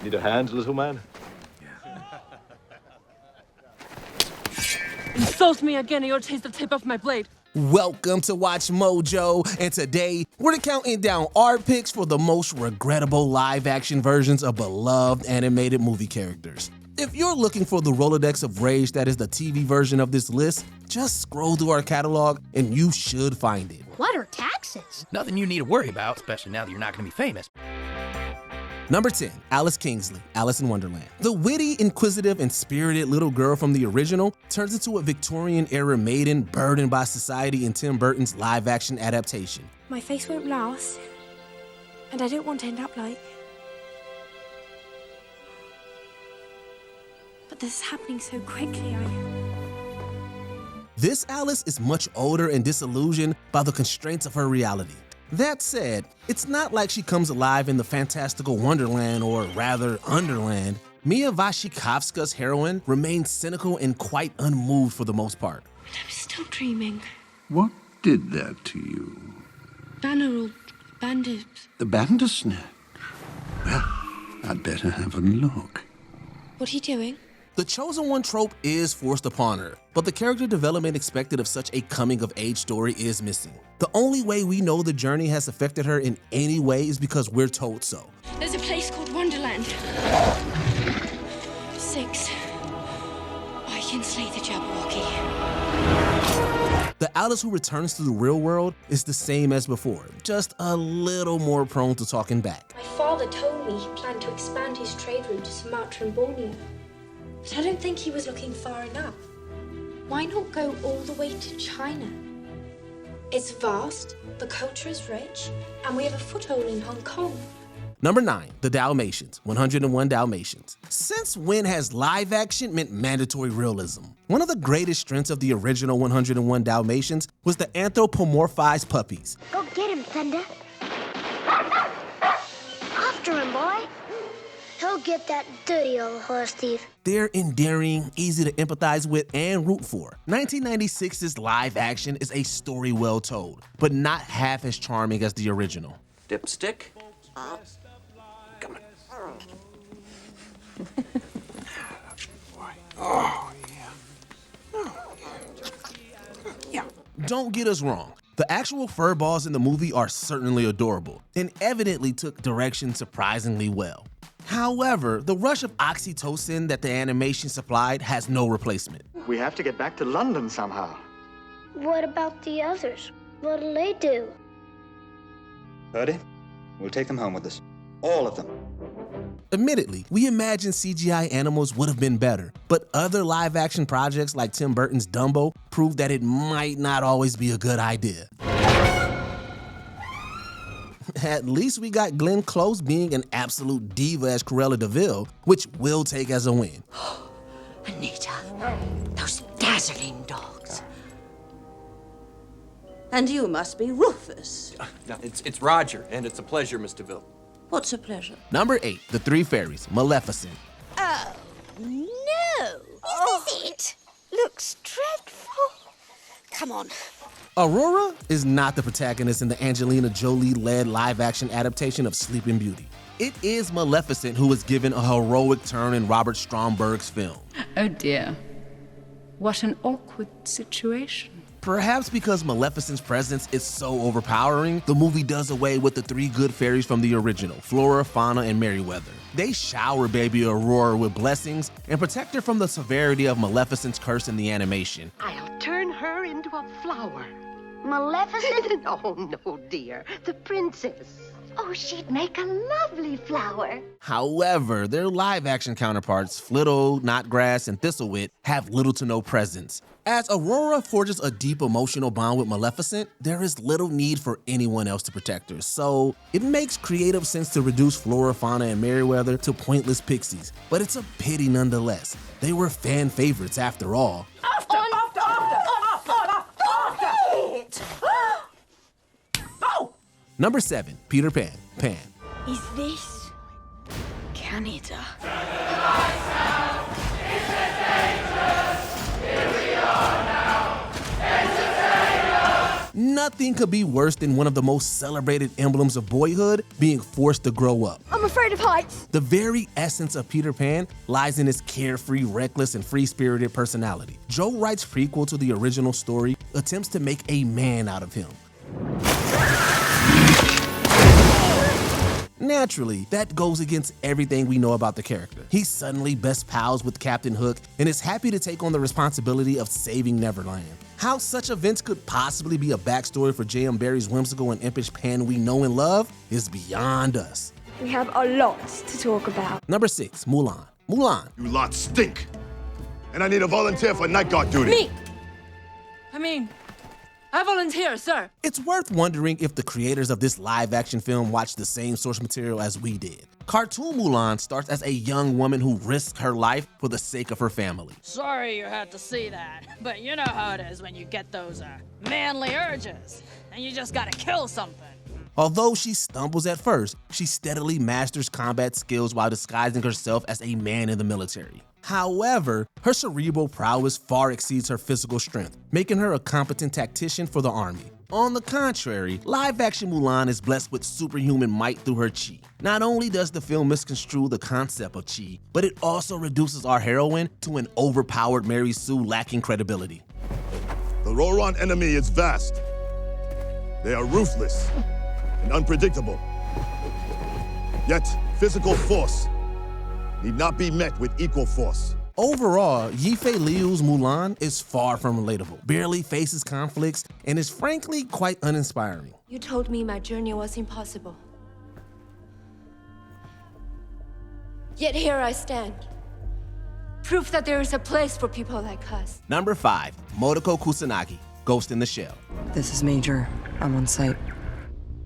Need a hand, little man? Insult me again and you'll taste the tip of my blade. Welcome to Watch Mojo, and today we're counting down our picks for the most regrettable live-action versions of beloved animated movie characters. If you're looking for the Rolodex of rage that is the TV version of this list, just scroll through our catalog and you should find it. What are taxes? Nothing you need to worry about, especially now that you're not going to be famous. Number 10, Alice Kingsley, Alice in Wonderland. The witty, inquisitive, and spirited little girl from the original turns into a Victorian-era maiden burdened by society in Tim Burton's live-action adaptation. My face won't last, and I don't want to end up like... But this is happening so quickly, This Alice is much older and disillusioned by the constraints of her reality. That said, it's not like she comes alive in the fantastical Wonderland, or rather, Underland. Mia Wasikowska's heroine remains cynical and quite unmoved for the most part. I'm still dreaming. What did that to you? Banner bandits. The Bandersnatch? Well, I'd better have a look. What are you doing? The chosen one trope is forced upon her, but the character development expected of such a coming-of-age story is missing. The only way we know the journey has affected her in any way is because we're told so. There's a place called Wonderland. 6. I can slay the Jabberwocky. The Alice who returns to the real world is the same as before, just a little more prone to talking back. My father told me he planned to expand his trade route to Sumatra and Borneo. But I don't think he was looking far enough. Why not go all the way to China? It's vast, the culture is rich, and we have a foothold in Hong Kong. Number 9, The Dalmatians, 101 Dalmatians. Since when has live action meant mandatory realism? One of the greatest strengths of the original 101 Dalmatians was the anthropomorphized puppies. Go get him, Thunder. After him, boy. He'll get that dirty old horse thief. They're endearing, easy to empathize with, and root for. 1996's live action is a story well told, but not half as charming as the original. Dipstick? Come on. Oh, yeah. Don't get us wrong. The actual furballs in the movie are certainly adorable, and evidently took direction surprisingly well. However, the rush of oxytocin that the animation supplied has no replacement. We have to get back to London somehow. What about the others? What'll they do? Birdie, we'll take them home with us. All of them. Admittedly, we imagine CGI animals would have been better, but other live-action projects like Tim Burton's Dumbo proved that it might not always be a good idea. At least we got Glenn Close being an absolute diva as Cruella de Vil, which we'll take as a win. Anita, those dazzling dogs. And you must be Rufus. No, it's Roger, and it's a pleasure, Miss DeVille. What's a pleasure? Number 8, The Three Fairies, Maleficent. Oh, no. This is it. Looks dreadful. Come on. Aurora is not the protagonist in the Angelina Jolie-led live-action adaptation of Sleeping Beauty. It is Maleficent who was given a heroic turn in Robert Stromberg's film. Oh dear. What an awkward situation. Perhaps because Maleficent's presence is so overpowering, the movie does away with the 3 good fairies from the original, Flora, Fauna, and Merryweather. They shower baby Aurora with blessings and protect her from the severity of Maleficent's curse in the animation. I'll turn her into a flower. Maleficent? Oh, no, dear. The princess. Oh, she'd make a lovely flower. However, their live-action counterparts, Flittle, Knotgrass, and Thistlewit, have little to no presence. As Aurora forges a deep emotional bond with Maleficent, there is little need for anyone else to protect her, so it makes creative sense to reduce Flora, Fauna, and Merryweather to pointless pixies. But it's a pity nonetheless. They were fan favorites after all. Number 7, Peter Pan, Pan. Is this Canada? Nothing could be worse than one of the most celebrated emblems of boyhood being forced to grow up. I'm afraid of heights. The very essence of Peter Pan lies in his carefree, reckless, and free-spirited personality. Joe Wright's prequel to the original story attempts to make a man out of him. Naturally, that goes against everything we know about the character. He's suddenly best pals with Captain Hook and is happy to take on the responsibility of saving Neverland. How such events could possibly be a backstory for J.M. Barrie's whimsical and impish Pan we know and love is beyond us. We have a lot to talk about. Number 6, Mulan. Mulan. You lot stink. And I need a volunteer for night guard duty. Me! I volunteer, sir. It's worth wondering if the creators of this live-action film watched the same source material as we did. Cartoon Mulan starts as a young woman who risks her life for the sake of her family. Sorry you had to see that, but you know how it is when you get those manly urges, and you just gotta kill something. Although she stumbles at first, she steadily masters combat skills while disguising herself as a man in the military. However, her cerebral prowess far exceeds her physical strength, making her a competent tactician for the army. On the contrary, live-action Mulan is blessed with superhuman might through her chi. Not only does the film misconstrue the concept of chi, but it also reduces our heroine to an overpowered Mary Sue lacking credibility. The Roran enemy is vast. They are ruthless and unpredictable. Yet, physical force need not be met with equal force. Overall, Yifei Liu's Mulan is far from relatable, barely faces conflicts, and is frankly quite uninspiring. You told me my journey was impossible. Yet here I stand. Proof that there is a place for people like us. Number 5, Motoko Kusanagi, Ghost in the Shell. This is Major. I'm on site,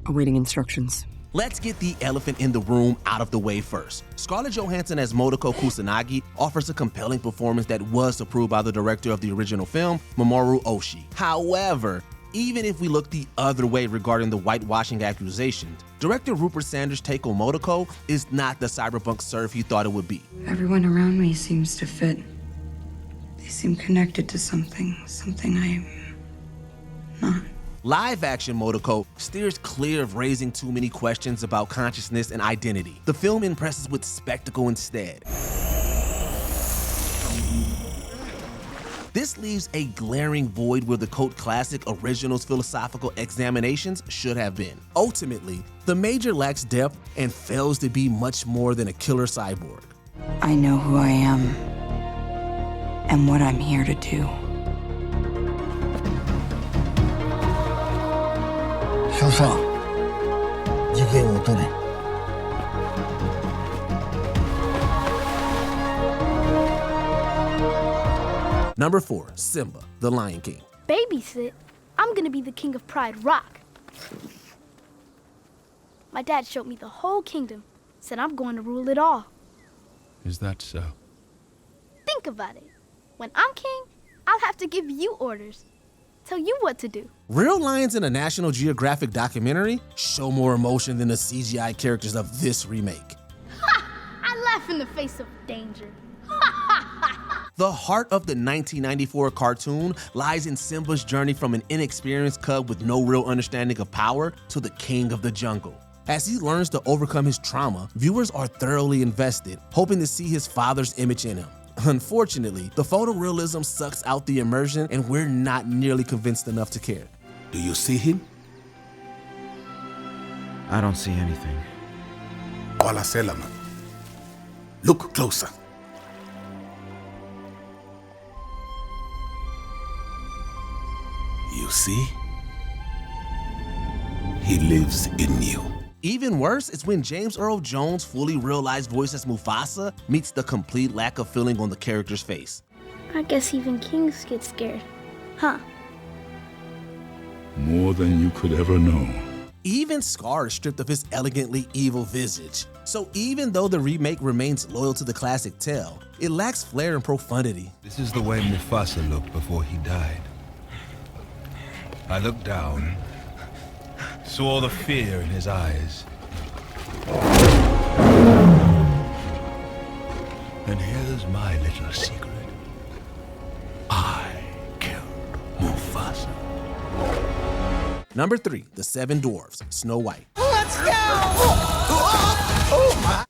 awaiting instructions. Let's get the elephant in the room out of the way first. Scarlett Johansson as Motoko Kusanagi offers a compelling performance that was approved by the director of the original film, Mamoru Oshii. However, even if we look the other way regarding the whitewashing accusations, director Rupert Sanders' take on Motoko is not the cyberpunk serve he thought it would be. Everyone around me seems to fit. They seem connected to something I'm not. Live-action Motoko steers clear of raising too many questions about consciousness and identity. The film impresses with spectacle instead. This leaves a glaring void where the cult classic original's philosophical examinations should have been. Ultimately, the Major lacks depth and fails to be much more than a killer cyborg. I know who I am and what I'm here to do. Number 4, Simba, the Lion King. Babysit? I'm gonna be the king of Pride Rock. My dad showed me the whole kingdom, said I'm going to rule it all. Is that so? Think about it. When I'm king, I'll have to give you orders. Tell you what to do. Real lions in a National Geographic documentary show more emotion than the CGI characters of this remake. Ha! I laugh in the face of danger. The heart of the 1994 cartoon lies in Simba's journey from an inexperienced cub with no real understanding of power to the king of the jungle. As he learns to overcome his trauma, viewers are thoroughly invested, hoping to see his father's image in him. Unfortunately, the photorealism sucks out the immersion and we're not nearly convinced enough to care. Do you see him? I don't see anything. Kuala Selamat. Look closer. You see? He lives in you. Even worse is when James Earl Jones' fully realized voice as Mufasa meets the complete lack of feeling on the character's face. I guess even kings get scared, huh? More than you could ever know. Even Scar is stripped of his elegantly evil visage. So even though the remake remains loyal to the classic tale, it lacks flair and profundity. This is the way Mufasa looked before he died. I looked down, saw the fear in his eyes. And here's my little secret. I killed Mufasa. Number 3, The Seven Dwarfs, Snow White. Let's go!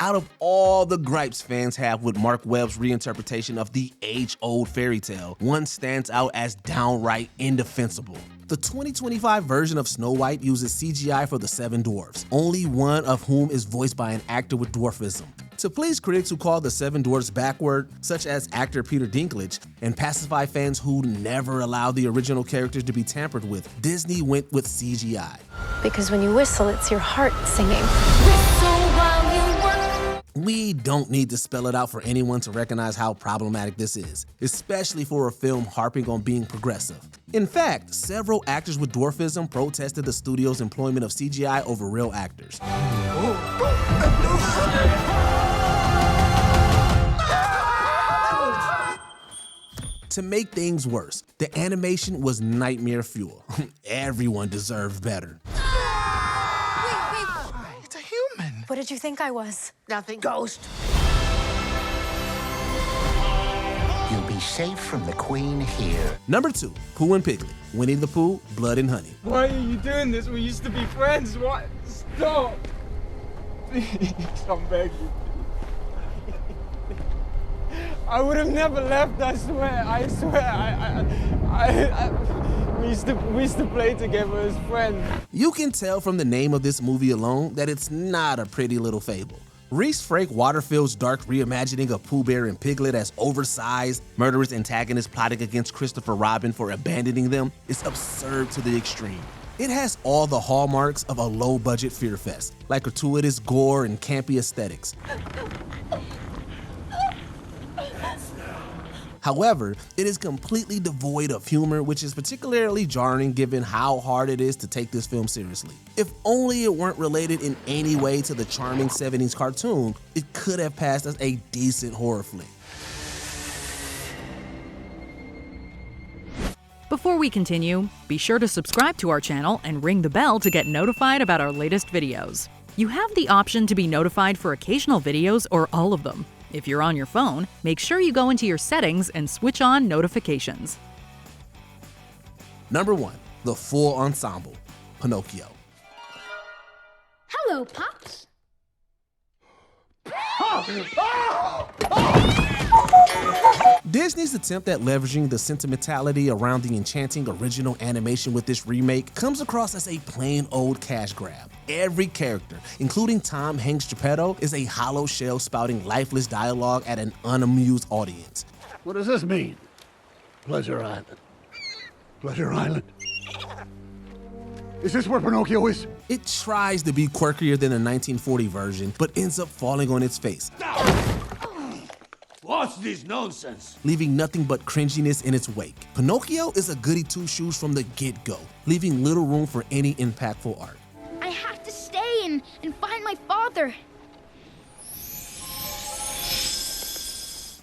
Out of all the gripes fans have with Mark Webb's reinterpretation of the age-old fairy tale, one stands out as downright indefensible. The 2025 version of Snow White uses CGI for the Seven Dwarfs, only one of whom is voiced by an actor with dwarfism. To please critics who call the Seven Dwarfs backward, such as actor Peter Dinklage, and pacify fans who never allow the original characters to be tampered with, Disney went with CGI. Because when you whistle, it's your heart singing. We don't need to spell it out for anyone to recognize how problematic this is, especially for a film harping on being progressive. In fact, several actors with dwarfism protested the studio's employment of CGI over real actors. To make things worse, the animation was nightmare fuel. Everyone deserved better. It's a human. What did you think I was? Nothing. Ghost. You'll be safe from the Queen here. Number 2, Pooh and Piglet, Winnie the Pooh, Blood and Honey. Why are you doing this? We used to be friends. What? Stop. Please, I'm begging. I would have never left, I swear. We used to play together as friends. You can tell from the name of this movie alone that it's not a pretty little fable. Reese Frank Waterfield's dark reimagining of Pooh Bear and Piglet as oversized, murderous antagonists plotting against Christopher Robin for abandoning them is absurd to the extreme. It has all the hallmarks of a low-budget fear fest, like gratuitous gore and campy aesthetics. However, it is completely devoid of humor, which is particularly jarring given how hard it is to take this film seriously. If only it weren't related in any way to the charming 70s cartoon, it could have passed as a decent horror flick. Before we continue, be sure to subscribe to our channel and ring the bell to get notified about our latest videos. You have the option to be notified for occasional videos or all of them. If you're on your phone, make sure you go into your settings and switch on notifications. Number 1, the full ensemble, Pinocchio. Hello, Pops. Disney's attempt at leveraging the sentimentality around the enchanting original animation with this remake comes across as a plain old cash grab. Every character, including Tom Hanks' Geppetto, is a hollow shell spouting lifeless dialogue at an unamused audience. What does this mean? Pleasure Island. Pleasure Island. Is this where Pinocchio is? It tries to be quirkier than the 1940 version, but ends up falling on its face. What's this nonsense? Leaving nothing but cringiness in its wake. Pinocchio is a goody two-shoes from the get-go, leaving little room for any impactful art. I have to stay and find my father.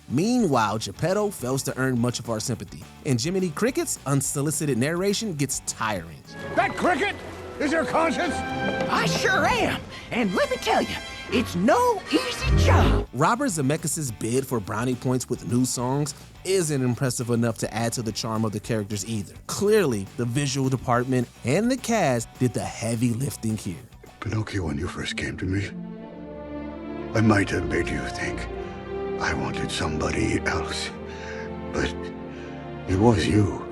Meanwhile, Geppetto fails to earn much of our sympathy, and Jiminy Cricket's unsolicited narration gets tiring. That cricket is your conscience? I sure am. And let me tell you, it's no easy job. Robert Zemeckis' bid for brownie points with new songs isn't impressive enough to add to the charm of the characters either. Clearly, the visual department and the cast did the heavy lifting here. Pinocchio, when you first came to me, I might have made you think I wanted somebody else. But it was you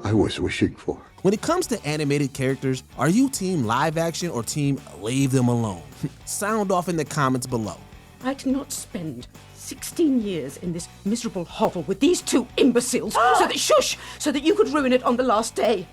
I was wishing for. When it comes to animated characters, are you team live action or team leave them alone? Sound off in the comments below. I did not spend 16 years in this miserable hovel with these two imbeciles so that you could ruin it on the last day.